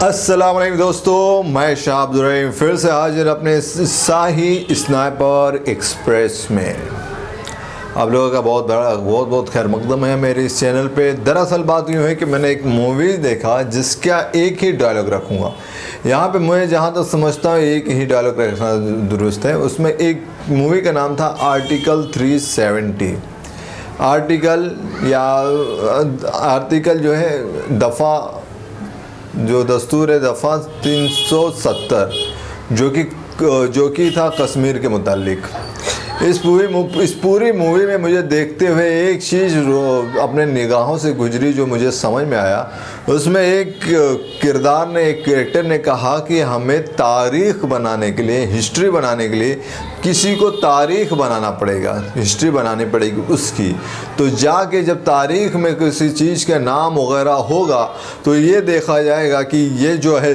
अस्सलाम वालेकुम दोस्तों, मैं शाह अब्दुल रहीम फिर से हाजिर अपने शाही स्नाइपर एक्सप्रेस में। आप लोगों का बहुत खैर मकदम है मेरे इस चैनल पे। दरअसल बात यूँ है कि मैंने एक मूवी देखा जिसका एक ही डायलॉग रखूँगा यहाँ पे। मुझे जहाँ तक समझता हूँ एक ही डायलॉग रखना दुरुस्त है। उसमें एक मूवी का नाम था आर्टिकल 370। आर्टिकल जो है दफ़ा, जो दस्तूर है दफ़ा 370, जो कि था कश्मीर के मुतालिक। इस पूरी मूवी में मुझे देखते हुए एक चीज़ अपने निगाहों से गुजरी जो मुझे समझ में आया। उसमें एक किरदार ने, एक कैरेक्टर ने कहा कि हमें तारीख़ बनाने के लिए, हिस्ट्री बनाने के लिए किसी को तारीख़ बनाना पड़ेगा, हिस्ट्री बनानी पड़ेगी उसकी। तो जाके जब तारीख़ में किसी चीज़ का नाम वगैरह होगा तो ये देखा जाएगा कि ये जो है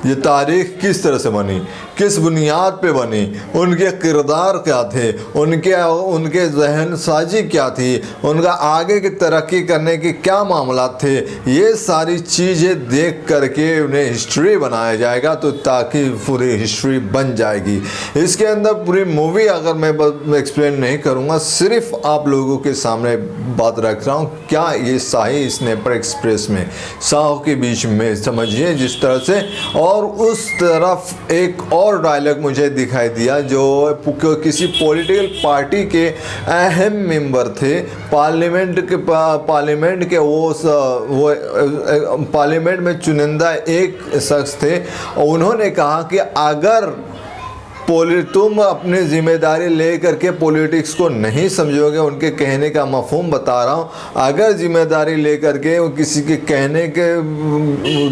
ये तारीख़ किस तरह से बनी, किस बुनियाद पे बनी, उनके किरदार क्या थे, उनके जहन साजी क्या थी, उनका आगे की तरक्की करने के क्या मामला थे। ये सारी चीज़ें देख करके उन्हें हिस्ट्री बनाया जाएगा, तो ताकि पूरी हिस्ट्री बन जाएगी। इसके अंदर पूरी मूवी अगर मैं एक्सप्लेन नहीं करूँगा, सिर्फ आप लोगों के सामने बात रख रहा हूँ। क्या ये शाही स्नाइपर एक्सप्रेस में शाहों के बीच में समझिए जिस तरह से। और उस तरफ एक और डायलॉग मुझे दिखाई दिया जो किसी पॉलिटिकल पार्टी के अहम मेंबर थे, पार्लियामेंट के वो पार्लियामेंट में चुनिंदा एक शख्स थे। और उन्होंने कहा कि अगर तुम अपनी जिम्मेदारी ले करके पॉलिटिक्स को नहीं समझोगे, उनके कहने का मफहूम बता रहा हूँ, अगर जिम्मेदारी ले करके किसी के कहने के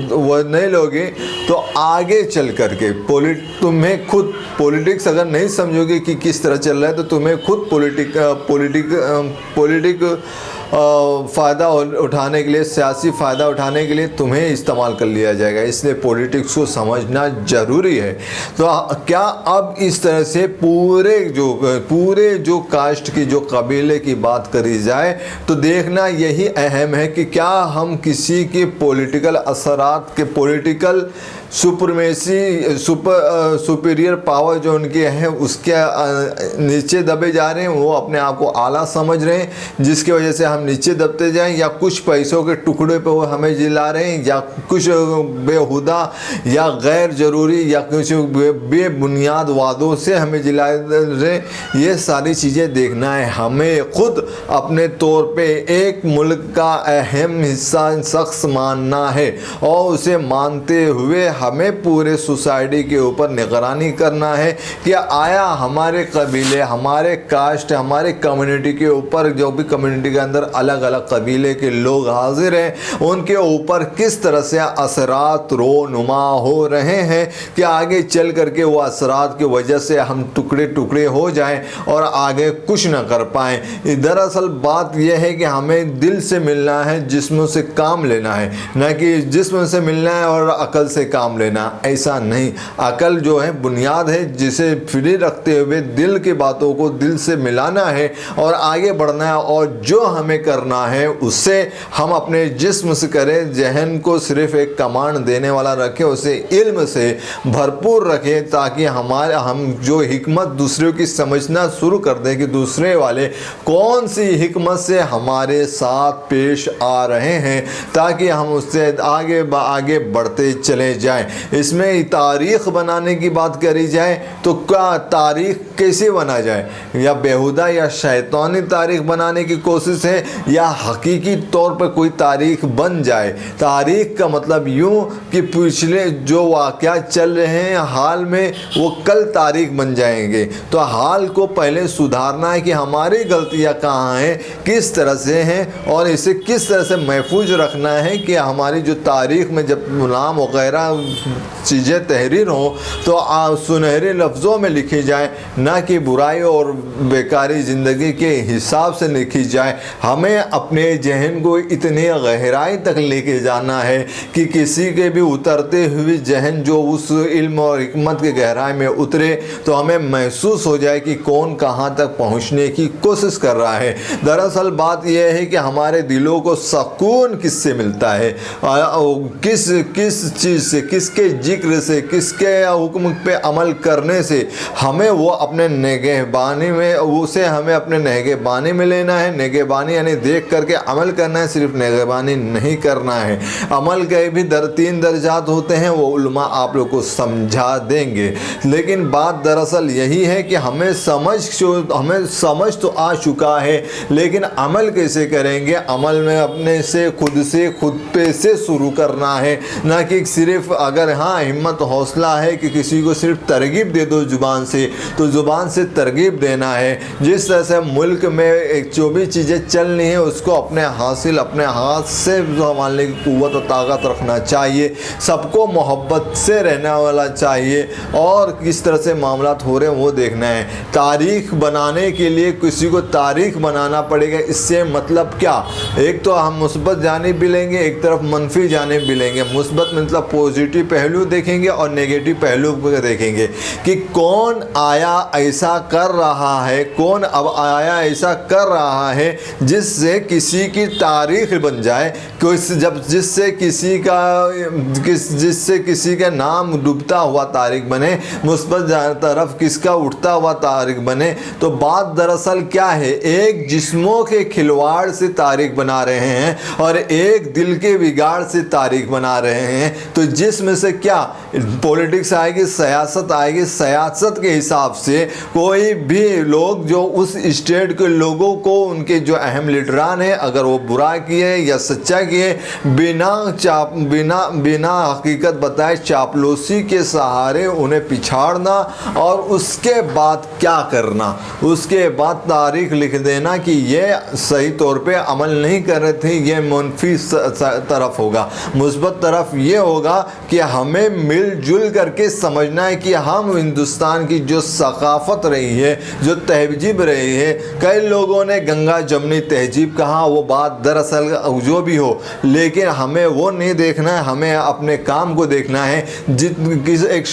वो नहीं लोगे तो आगे चल करके तुम्हें खुद पॉलिटिक्स अगर नहीं समझोगे कि किस तरह चल रहा है, तो तुम्हें खुद पॉलिटिक फ़ायदा उठाने के लिए, सियासी फ़ायदा उठाने के लिए तुम्हें इस्तेमाल कर लिया जाएगा। इसलिए पॉलिटिक्स को समझना ज़रूरी है। तो क्या अब इस तरह से पूरे जो कास्ट की, जो कबीले की बात करी जाए, तो देखना यही अहम है कि क्या हम किसी के पॉलिटिकल असरात के, पॉलिटिकल सुपरमेसी, सुपीरियर पावर जो उनके हैं उसके नीचे दबे जा रहे हैं। वो अपने आप को आला समझ रहे हैं, जिसकी वजह से हम नीचे दबते जाएं, या कुछ पैसों के टुकड़े पे वो हमें जिला रहे हैं, या कुछ बेहुदा या गैर ज़रूरी या कुछ बेबुनियाद वादों से हमें जिला रहे हैं। ये सारी चीज़ें देखना है। हमें खुद अपने तौर पे एक मुल्क का अहम हिस्सा शख्स मानना है, और उसे मानते हुए हमें पूरे सोसाइटी के ऊपर निगरानी करना है कि आया हमारे कबीले, हमारे कास्ट, हमारे कम्युनिटी के ऊपर, जो भी कम्युनिटी के अंदर अलग अलग कबीले के लोग हाजिर हैं, उनके ऊपर किस तरह से असरात रोनुमा हो रहे हैं कि आगे चल करके वो असरात की वजह से हम टुकड़े टुकड़े हो जाएं और आगे कुछ ना कर पाएँ। दरअसल बात यह है कि हमें दिल से मिलना है, जिस्म से काम लेना है, न कि जिस्म से मिलना है और अकल से काम लेना। ऐसा नहीं। अकल जो है बुनियाद है, जिसे फ्री रखते हुए दिल की बातों को दिल से मिलाना है और आगे बढ़ना है। और जो हमें करना है उससे हम अपने जिस्म से करें, जहन को सिर्फ एक कमांड देने वाला रखें, उसे इल्म से भरपूर रखें, ताकि हम जो हिकमत दूसरों की समझना शुरू कर दें कि दूसरे वाले कौन सी हिकमत से हमारे साथ पेश आ रहे हैं, ताकि हम उससे आगे बढ़ते चले जाएं। इसमें तारीख़ बनाने की बात करी जाए तो क्या तारीख़ कैसे बना जाए, या बेहुदा या शैतानी तारीख़ बनाने की कोशिश है, या हकीकी तौर पर कोई तारीख़ बन जाए। तारीख़ का मतलब यूँ कि पिछले जो वाक़या चल रहे हैं हाल में, वो कल तारीख़ बन जाएंगे। तो हाल को पहले सुधारना है कि हमारी गलतियाँ कहाँ हैं, किस तरह से हैं, और इसे किस तरह से महफूज रखना है कि हमारी जो तारीख़ में जब नाम वगैरह चीज़ें तहरीर हों तो सुनहरे लफ्ज़ों में लिखी जाए, ना कि बुराई और बेकारी ज़िंदगी के हिसाब से लिखी जाए। हम हमें अपने जहन को इतनी गहराई तक लेके जाना है कि किसी के भी उतरते हुए जहन जो उस इल्म और हिकमत के गहराई में उतरे तो हमें महसूस हो जाए कि कौन कहाँ तक पहुँचने की कोशिश कर रहा है। दरअसल बात यह है कि हमारे दिलों को सुकून किससे मिलता है, किस किस चीज़ से, किसके जिक्र से, किसके हुक्म पे अमल करने से हमें वो अपने निगहबानी में, उसे हमें अपने निगहबानी में लेना है। निगहबानी यानी देख करके अमल करना है, सिर्फ निगहबानी नहीं करना है। अमल के भी 3 दर्जात होते हैं, वो उलमा आप लोग को समझा देंगे। लेकिन बात दरअसल यही है कि हमें समझ तो आ चुका है, लेकिन अमल कैसे करेंगे। अमल में अपने से खुद पे से शुरू करना है, ना कि सिर्फ अगर हाँ हिम्मत हौसला है कि किसी को सिर्फ तरगीब दे दो ज़ुबान से, तो ज़ुबान से तरगीब देना है। जिस तरह से मुल्क में जो भी चीज़ें चल रही हैं उसको अपने हाथ से संभालने की कुव्वत और ताकत रखना चाहिए। सबको मोहब्बत से रहने वाला चाहिए और किस तरह से मामलात हो रहे हैं वो देखना है। तारीख़ बनाने के लिए किसी को तारीख़ बनाना पड़ेगा। इससे मतलब क्या, एक तो हम मुस्बत जानिब भी लेंगे, एक तरफ मनफी जानिब भी लेंगे। मुस्बत मतलब पॉजिटिव पहलू देखेंगे और नेगेटिव पहलू देखेंगे कि कौन आया ऐसा कर रहा है, कौन अब आया ऐसा कर रहा है जिससे किसी की तारीख़ बन जाए, जिससे किसी का नाम डूबता हुआ तारीख़ बने, मुस्बत तरफ किसका उठता हुआ तारीख़ बने। तो बात दरअसल क्या है, एक जिस्मों के खिलवाड़ से तारीख़ बना रहे हैं और एक दिल के बिगाड़ से तारीख़ बना रहे हैं। तो जिसमें से क्या पॉलिटिक्स आएगी, सियासत आएगी। सियासत के हिसाब से कोई भी लोग जो उस स्टेट के लोगों को, उनके जो अहम लीडरान हैं, अगर वो बुरा किए या सच्चा किए, बिना हकीकत बताए चापलूसी के सहारे उन्हें पिछाड़ना और उसके बाद क्या करना, उसके बाद तारीख लिख देना कि ये सही तौर पे अमल नहीं कर रहे थे, ये मुनफी तरफ होगा। मुस्बत तरफ ये होगा कि हमें मिलजुल करके समझना है कि हम हिंदुस्तान की जो सकाफ़त रही है, जो तहजीब रही है, कई लोगों ने गंगा जमनी तहजीब कहा, वो बात दरअसल जो भी हो, लेकिन हमें वो नहीं देखना है, हमें अपने काम को देखना है। एक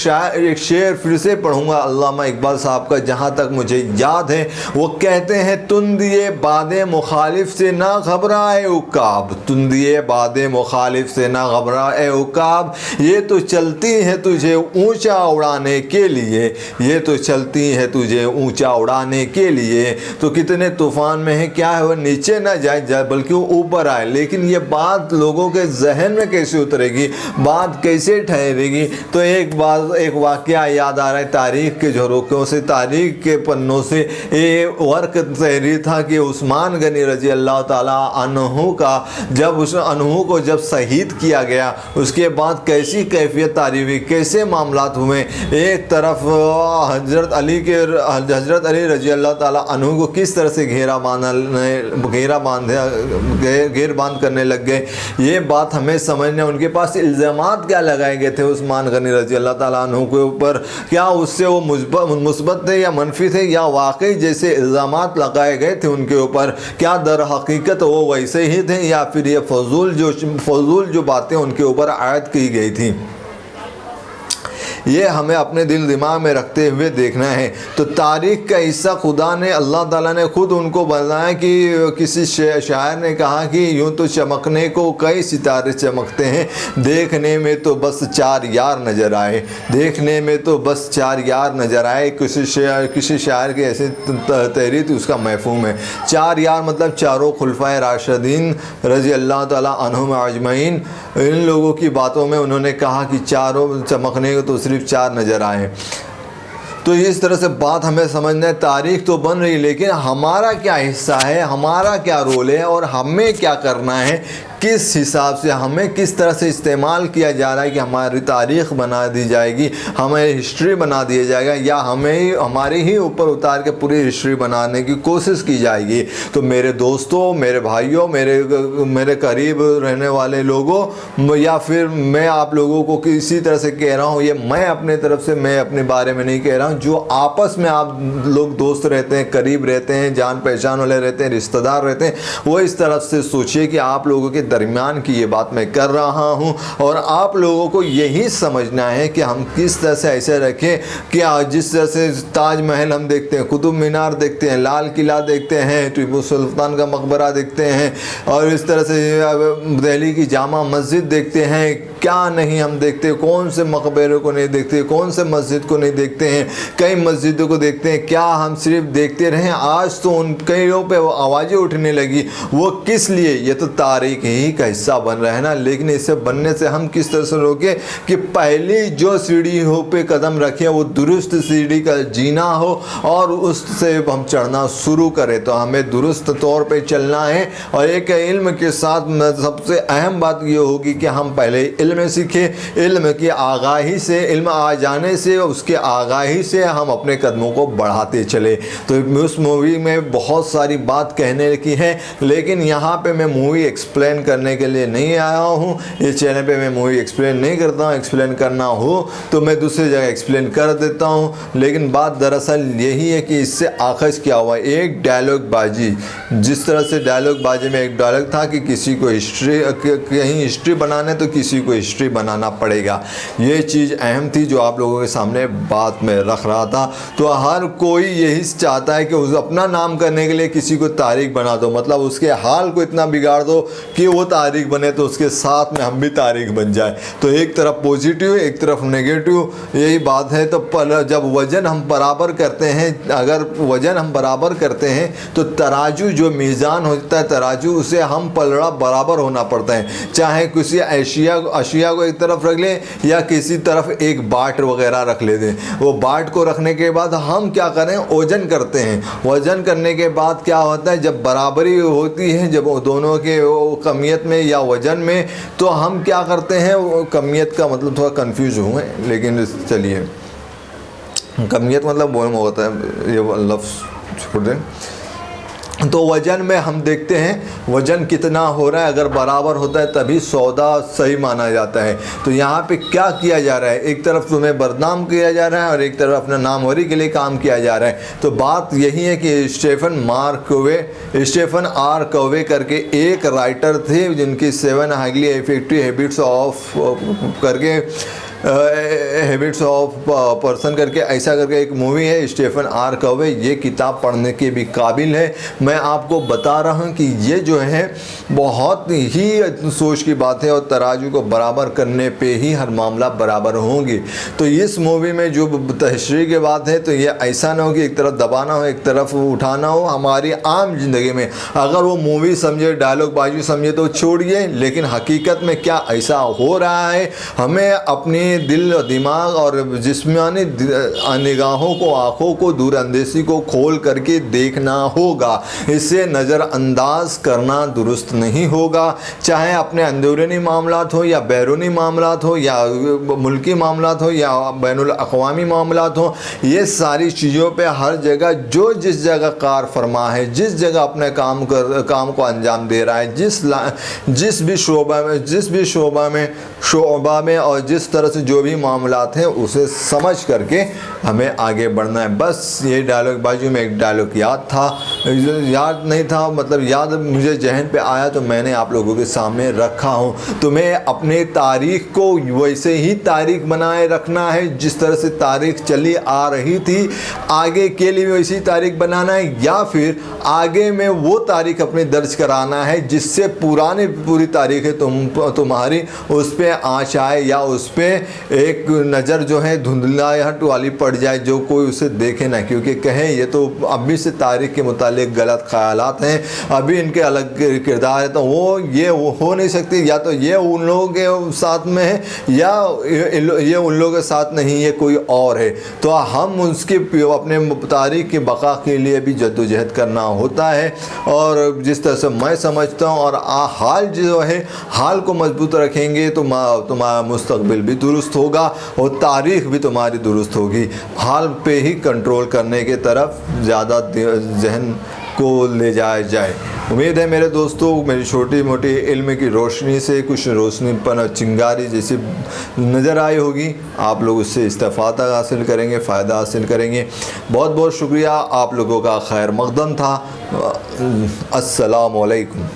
शेर फिर से पढ़ूंगा अल्लामा इकबाल साहब का, जहाँ तक मुझे याद है। वो कहते हैं, तुंदिए बादे मुखालिफ से ना घबराए उकाब, तुंदिए बादे मुखालिफ से ना घबराए उकाब, ये तो चलती है तुझे ऊंचा उड़ाने के लिए, ये तो चलती है तुझे ऊंचा उड़ाने के लिए। तो कितने तूफान में है, क्या है, वो नीचे ना जाए बल्कि वो ऊपर आए। लेकिन ये बात लोगों के जहन में कैसे उतरेगी, बात कैसे ठहरेगी। तो एक वाक़या याद आ रहा है तारीख़ के झरोकों से, तारीख़ के पन्नों से। ये वर्क तहरीर था कि उस्मान गनी रजी अल्लाह ताला अन्हु का, जब उस अन्हु को जब शहीद किया गया, उसके बाद कैसी कैफियत तारीफ़ हुई, कैसे मामलात हुए। एक तरफ हज़रत अली रजी अल्लाह ताला अन्हु को किस तरह से घेर बांध करने लग गए, ये बात हमें समझना। उनके पास इल्ज़ामात क्या लगाए गए थे उस्मान गनी रजी अल्लाह ताला अन्हु के ऊपर, क्या उससे वो मुस्बत थे या मनफी थे, या वाकई जैसे इल्ज़ामात लगाए गए थे उनके ऊपर, क्या दर हकीकत वो वैसे ही थे, या फिर ये फजूल जो बातें उनके ऊपर आयद की गई थी। ये हमें अपने दिल दिमाग में रखते हुए देखना है। तो तारीख़ का हिस्सा खुदा ने, अल्लाह ताला ने खुद उनको बनाया कि किसी शायर ने कहा कि यूँ तो चमकने को कई सितारे चमकते हैं, देखने में तो बस 4 यार नज़र आए, देखने में तो बस 4 यार नज़र आए। किसी शायर के ऐसे तहरीर थी, उसका मफ़हूम है 4 यार मतलब चारों खुलफाए राशिदीन रज़ी अल्लाह ताला अन्हुम अजमईन। इन लोगों की बातों में उन्होंने कहा कि चारों चमकने को तो सिर्फ 4 नज़र आए। तो इस तरह से बात हमें समझना है। तारीख तो बन रही, लेकिन हमारा क्या हिस्सा है, हमारा क्या रोल है और हमें क्या करना है, किस हिसाब से, हमें किस तरह से इस्तेमाल किया जा रहा है कि हमारी तारीख़ बना दी जाएगी, हमें हिस्ट्री बना दिया जाएगा, या हमें हमारे ही ऊपर उतार के पूरी हिस्ट्री बनाने की कोशिश की जाएगी। तो मेरे दोस्तों, मेरे भाइयों, मेरे करीब रहने वाले लोगों, या फिर मैं आप लोगों को किसी तरह से कह रहा हूँ, ये मैं अपने तरफ से, मैं अपने बारे में नहीं कह रहा हूँ, जो आपस में आप लोग दोस्त रहते हैं, करीब रहते हैं, जान पहचान वाले रहते हैं, रिश्तेदार रहते हैं, वो इस तरफ से सोचिए कि आप लोगों के दरमियान की ये बात मैं कर रहा हूँ। और आप लोगों को यही समझना है कि हम किस तरह से ऐसे रखें कि जिस तरह से ताजमहल हम देखते हैं, कुतुब मीनार देखते हैं, लाल किला देखते हैं, टीपू सुल्तान का मकबरा देखते हैं, और इस तरह से दिल्ली की जामा मस्जिद देखते हैं, क्या नहीं हम देखते, कौन से मकबरे को नहीं देखते, कौन से मस्जिद को नहीं देखते हैं, कई मस्जिदों को देखते हैं, क्या हम सिर्फ देखते रहें? आज तो उन कईयों पे वो आवाज़ें उठने लगी, वो किस लिए? ये तो तारीख ही का हिस्सा बन रहा है ना। लेकिन इसे बनने से हम किस तरह से रोके कि पहली जो सीढ़ी हो पे कदम रखें वो दुरुस्त सीढ़ी का जीना हो, और उससे हम चढ़ना शुरू करें। तो हमें दुरुस्त तौर पे चलना है, और एक इल्म के साथ सबसे अहम बात ये होगी कि हम पहले इल्म सीखें। इल्म की आगाही से, इल्म आ जाने से, उसके आगाही से हम अपने कदमों को बढ़ाते चले। तो उस मूवी में बहुत सारी बात कहने की है, लेकिन यहाँ पे मैं मूवी एक्सप्लेन करने के लिए नहीं आया हूँ। इस चैनल पे मैं मूवी एक्सप्लेन नहीं करता हूँ। एक्सप्लेन करना हो तो मैं दूसरी जगह एक्सप्लेन कर देता हूँ। लेकिन बात दरअसल यही है कि इससे आखिर क्या हुआ, एक डायलॉग बाजी, जिस तरह से डायलॉग बाजी में एक डायलॉग था कि किसी को हिस्ट्री, कहीं हिस्ट्री बनाने तो किसी को हिस्ट्री बनाना पड़ेगा। ये चीज़ अहम थी जो आप लोगों के सामने बात में रख रहा था। तो हर कोई यही चाहता है कि उस अपना नाम करने के लिए किसी को तारीख बना दो, मतलब उसके हाल को इतना बिगाड़ दो कि वो तारीख बने, तो उसके साथ में हम भी तारीख बन जाए। तो एक तरफ पॉजिटिव, एक तरफ नेगेटिव, यही बात है। तो जब वज़न हम बराबर करते हैं, अगर वज़न हम बराबर करते हैं तो तराजू जो मीज़ान होता है, तराजू, उसे हम पलड़ा बराबर होना पड़ता है। चाहे किसी अशिया को एक तरफ रख लें या किसी तरफ एक बाट वगैरह रख ले दें। वो बाट को रखने के बाद हम क्या करें, वज़न करते हैं। वज़न करने के बाद क्या होता है, जब बराबरी होती है, जब दोनों के कमियत में या वज़न में, तो हम क्या करते हैं, वो कमियत का मतलब थोड़ा कंफ्यूज हुए, लेकिन चलिए, कमियत मतलब वो होता है, ये लफ्ज़ छोड़ दें। तो वज़न में हम देखते हैं वज़न कितना हो रहा है, अगर बराबर होता है तभी सौदा सही माना जाता है। तो यहाँ पे क्या किया जा रहा है, एक तरफ तुम्हें बदनाम किया जा रहा है और एक तरफ अपना नामवरी के लिए काम किया जा रहा है। तो बात यही है कि स्टीफन आर कवे करके एक राइटर थे, जिनकी 7 हाईली इफेक्टिव हैबिट्स ऑफ करके हैबिट्स ऑफ पर्सन करके ऐसा करके एक मूवी है, स्टीफन आर कवे। ये किताब पढ़ने के भी काबिल है। मैं आपको बता रहा हूँ कि ये जो है बहुत ही सोच की बात है, और तराजू को बराबर करने पे ही हर मामला बराबर होंगे। तो इस मूवी में जो तशरीह की बात है, तो ये ऐसा ना हो कि एक तरफ दबाना हो एक तरफ उठाना हो। हमारी आम जिंदगी में अगर वो मूवी समझे, डायलॉग बाजू समझे तो छोड़िए, लेकिन हकीकत में क्या ऐसा हो रहा है, हमें अपने दिल और दिमाग और जिस्मानी निगाहों को, आँखों को, दूरअंदेशी को खोल करके देखना होगा। इसे नज़रअंदाज करना दुरुस्त नहीं होगा। चाहे अपने अंदरूनी मामलात हो या बैरूनी मामलात हो, या मुल्की मामलात हो या बैनुल अक़वामी मामलात हो, ये सारी चीज़ों पे हर जगह जो जिस जगह कार फरमा है, जिस जगह अपने काम को अंजाम दे रहा है, जिस भी शोबा में और जिस तरह से जो भी मामलात हैं, उसे समझ करके हमें आगे बढ़ना है। बस ये डायलॉग बाजू में एक डायलॉग याद नहीं था, मतलब याद मुझे जहन पे आया तो मैंने आप लोगों के सामने रखा हूँ। तो मैं अपने तारीख़ को वैसे ही तारीख़ बनाए रखना है जिस तरह से तारीख़ चली आ रही थी, आगे के लिए वैसी तारीख़ बनाना है, या फिर आगे में वो तारीख़ अपने दर्ज कराना है जिससे पूरी तारीख़ है तुम्हारी उस पर आँच आए या उस पर एक नज़र जो है धुंधलाहट वाली पड़ जाए, जो कोई उसे देखे ना, क्योंकि कहें ये तो अभी से तारीख के मुतालिक गलत ख्यालात हैं, अभी इनके अलग किरदार है, तो वो हो नहीं सकती, या तो ये उन लोगों के साथ में है या ये उन लोगों के साथ नहीं, ये कोई और है। तो हम उसके अपने तारीख की बका के लिए भी जद्दोजहद करना होता है। और जिस तरह से मैं समझता हूँ, और हाल जो है, हाल को मजबूत रखेंगे तो तुम्हारा मुस्तकबिल भी दुरुस्त होगा और तारीख़ भी तुम्हारी दुरुस्त होगी। हाल पे ही कंट्रोल करने के तरफ ज़्यादा जहन को ले जाया जाए। उम्मीद है मेरे दोस्तों, मेरी छोटी मोटी इल्म की रोशनी से कुछ रोशनीपन और चिंगारी जैसी नज़र आई होगी। आप लोग उससे इस्तेफ़ादा हासिल करेंगे, फ़ायदा हासिल करेंगे। बहुत बहुत शुक्रिया, आप लोगों का खैर मक़दम था। अस्सलामु अलैकुम।